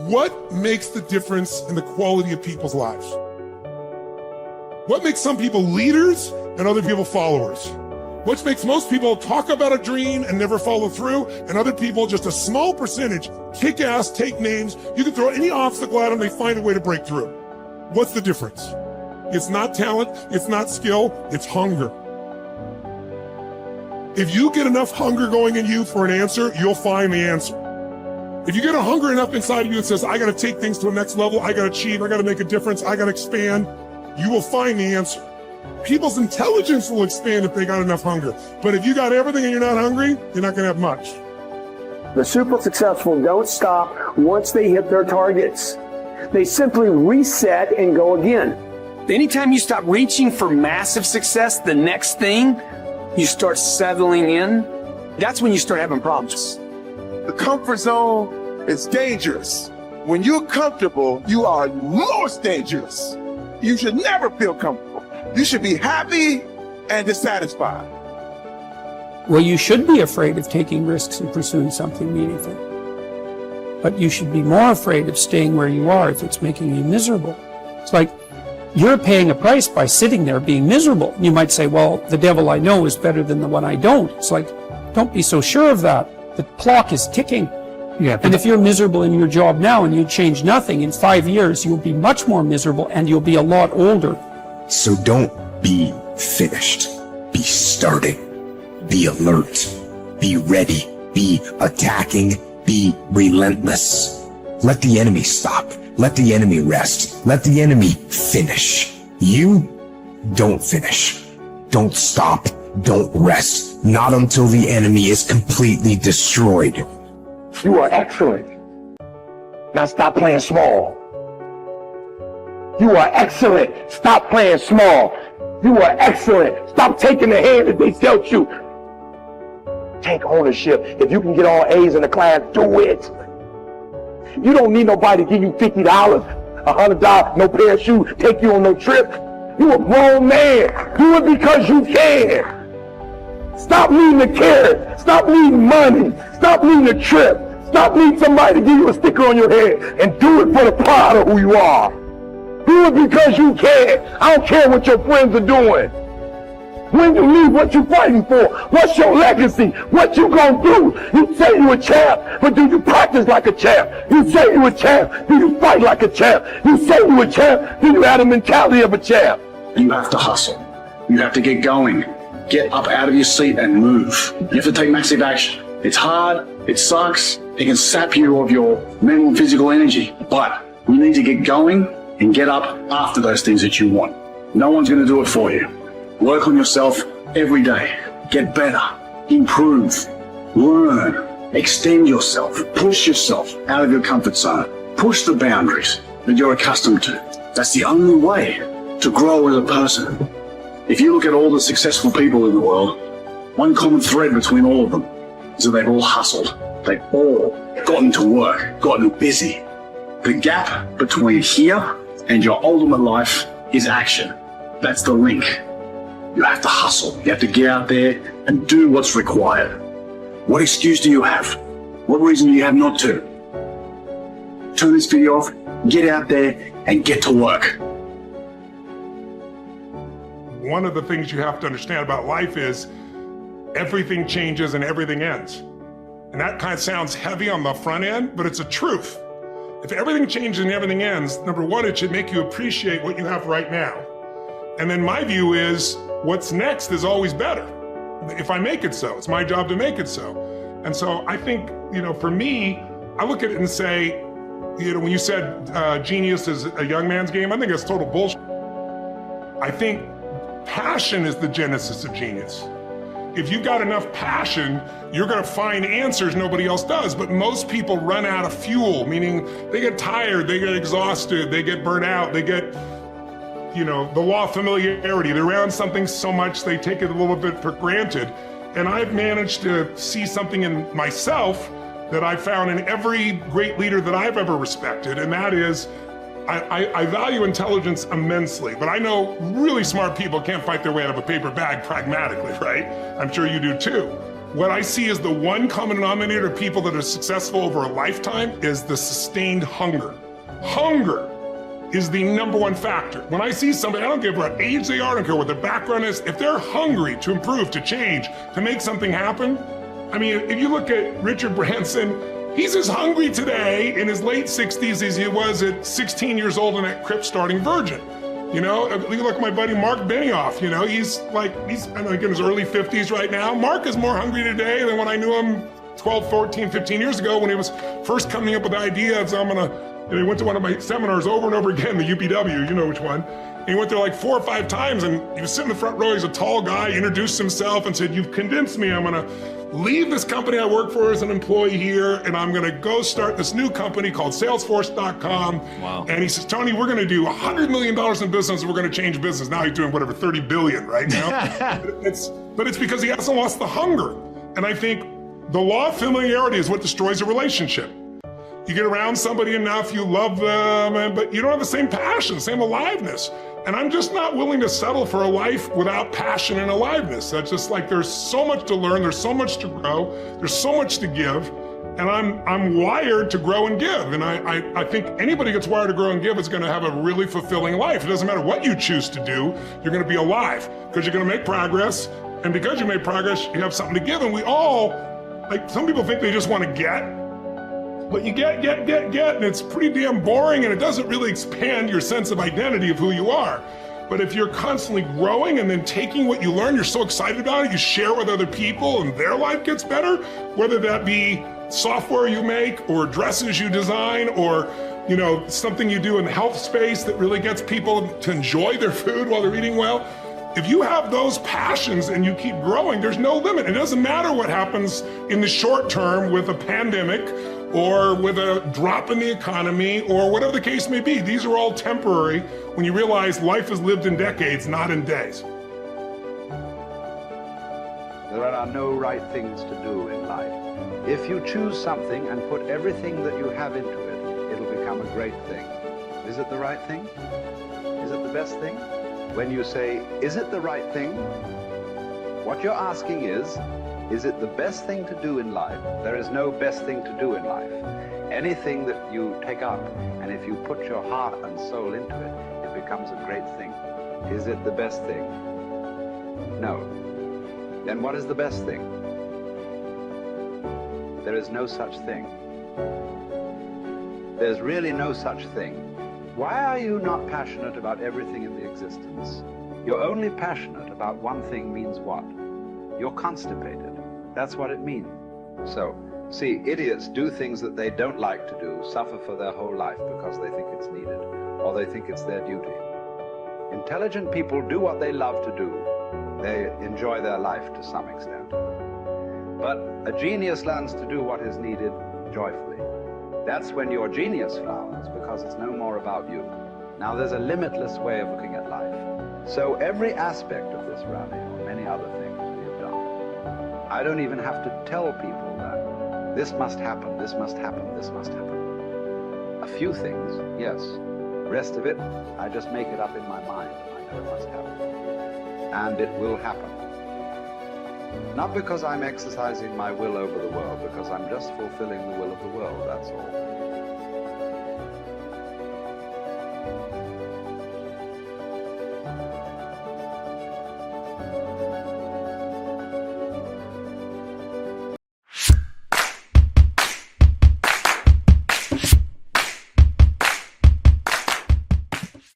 What makes the difference in the quality of people's lives? What makes some people leaders and other people followers? What makes most people talk about a dream and never follow through, and other people, just a small percentage, kick ass, take names. You can throw any obstacle at them, they find a way to break through. What's the difference? It's not talent, it's not skill, it's hunger. If you get enough hunger going in you for an answer, you'll find the answer. If you get a hunger enough inside of you that says, I gotta take things to the next level, I gotta achieve, I gotta make a difference, I gotta expand, you will find the answer. People's intelligence will expand if they got enough hunger. But if you got everything and you're not hungry, you're not gonna have much. The super successful don't stop once they hit their targets. They simply reset and go again. Anytime you stop reaching for massive success, the next thing, you start settling in, that's when you start having problems. The comfort zone is dangerous. When you're comfortable, you are most dangerous. You should never feel comfortable. You should be happy and dissatisfied. Well, you should be afraid of taking risks and pursuing something meaningful. But you should be more afraid of staying where you are if it's making you miserable. It's like you're paying a price by sitting there being miserable. You might say, well, the devil I know is better than the one I don't. It's like, don't be so sure of that. The clock is ticking. Yeah, and if you're miserable in your job now and you change nothing, in 5 years, you'll be much more miserable and you'll be a lot older. So don't be finished. Be starting. Be alert. Be ready. Be attacking. Be relentless. Let the enemy stop. Let the enemy rest. Let the enemy finish. You don't finish. Don't stop. Don't rest. Not until the enemy is completely destroyed. You are excellent. Now stop playing small. You are excellent. Stop playing small. You are excellent. Stop taking the hand that they dealt you. Take ownership. If you can get all A's in the class, do it. You don't need nobody to give you $50, $100, no pair of shoes, take you on no trip. You a grown man. Do it because you can. Stop needing a carrot. Stop needing money. Stop needing a trip. Stop needing somebody to give you a sticker on your head, and do it for the pride of who you are. Do it because you can. I don't care what your friends are doing. When you leave, what you fighting for? What's your legacy? What you gonna do? You say you a champ, but do you practice like a champ? You say you a champ, do you fight like a champ? You say you a champ, do you have the mentality of a champ? You have to hustle. You have to get going. Get up out of your seat and move. You have to take massive action. It's hard, it sucks, it can sap you of your mental and physical energy, but you need to get going and get up after those things that you want. No one's gonna do it for you. Work on yourself every day. Get better, improve, learn, extend yourself, push yourself out of your comfort zone. Push the boundaries that you're accustomed to. That's the only way to grow as a person. If you look at all the successful people in the world, one common thread between all of them is that they've all hustled. They've all gotten to work, gotten busy. The gap between here and your ultimate life is action. That's the link. You have to hustle. You have to get out there and do what's required. What excuse do you have? What reason do you have not to? Turn this video off, get out there and get to work. One of the things you have to understand about life is everything changes and everything ends. And that kind of sounds heavy on the front end, but it's a truth. If everything changes and everything ends, number one, it should make you appreciate what you have right now. And then my view is what's next is always better. If I make it so, it's my job to make it so. And so I think, for me, I look at it and say, when you said genius is a young man's game, I think that's total bullshit. I think passion is the genesis of genius. If you've got enough passion, you're gonna find answers nobody else does, but most people run out of fuel, meaning they get tired, they get exhausted, they get burnt out, they get, the law of familiarity. They're around something so much they take it a little bit for granted. And I've managed to see something in myself that I found in every great leader that I've ever respected, and that is, I value intelligence immensely, but I know really smart people can't fight their way out of a paper bag pragmatically, right? I'm sure you do too. what I see as the one common denominator of people that are successful over a lifetime is the sustained hunger. Hunger is the number one factor. When I see somebody, I don't care what age they are, I don't care what their background is, if they're hungry to improve, to change, to make something happen. I mean, if you look at Richard Branson, he's as hungry today in his late 60s as he was at 16 years old in that crypt starting Virgin. You know, you look at my buddy Mark Benioff, you know, he's I think in his early 50s right now. Mark is more hungry today than when I knew him 12, 14, 15 years ago when he was first coming up with the idea of, he went to one of my seminars over and over again, the UPW, you know which one. And he went there like 4 or 5 times and he was sitting in the front row, he's a tall guy, introduced himself and said, "You've convinced me, I'm gonna leave this company I work for as an employee here and I'm gonna go start this new company called Salesforce.com. Wow. And he says, Tony, we're gonna do $100 million in business and we're gonna change business. Now he's doing whatever, 30 billion right now. but it's because he hasn't lost the hunger. And I think the law of familiarity is what destroys a relationship. You get around somebody enough, you love them, but you don't have the same passion, same aliveness. And I'm just not willing to settle for a life without passion and aliveness. That's just like, there's so much to learn, there's so much to grow, there's so much to give, and I'm wired to grow and give. And I think anybody gets wired to grow and give is gonna have a really fulfilling life. It doesn't matter what you choose to do, you're gonna be alive, because you're gonna make progress, and because you made progress, you have something to give. And we all, like, some people think they just wanna get, but you get, and it's pretty damn boring, and it doesn't really expand your sense of identity of who you are. But if you're constantly growing and then taking what you learn, you're so excited about it, you share with other people and their life gets better, whether that be software you make or dresses you design or, you know, something you do in the health space that really gets people to enjoy their food while they're eating well. If you have those passions and you keep growing, there's no limit. It doesn't matter what happens in the short term with a pandemic or with a drop in the economy or whatever the case may be. These are all temporary when you realize life is lived in decades, not in days. There are no right things to do in life. If you choose something and put everything that you have into it, it'll become a great thing. Is it the right thing? Is it the best thing? When you say, is it the right thing? What you're asking is it the best thing to do in life? There is no best thing to do in life. Anything that you take up, and if you put your heart and soul into it, it becomes a great thing. Is it the best thing? No. Then what is the best thing? There is no such thing. There's really no such thing. Why are you not passionate about everything in the existence? You're only passionate about one thing means what? You're constipated. That's what it means. So, see, idiots do things that they don't like to do, suffer for their whole life because they think it's needed, or they think it's their duty. Intelligent people do what they love to do. They enjoy their life to some extent. But a genius learns to do what is needed joyfully. That's when your genius flowers, because it's no more about you. Now, there's a limitless way of looking at life. So every aspect of this rally, or many other things we have done, I don't even have to tell people that this must happen, this must happen, this must happen. A few things, yes. The rest of it, I just make it up in my mind. I know it must happen. And it will happen. Not because I'm exercising my will over the world, because I'm just fulfilling the will of the world, that's all.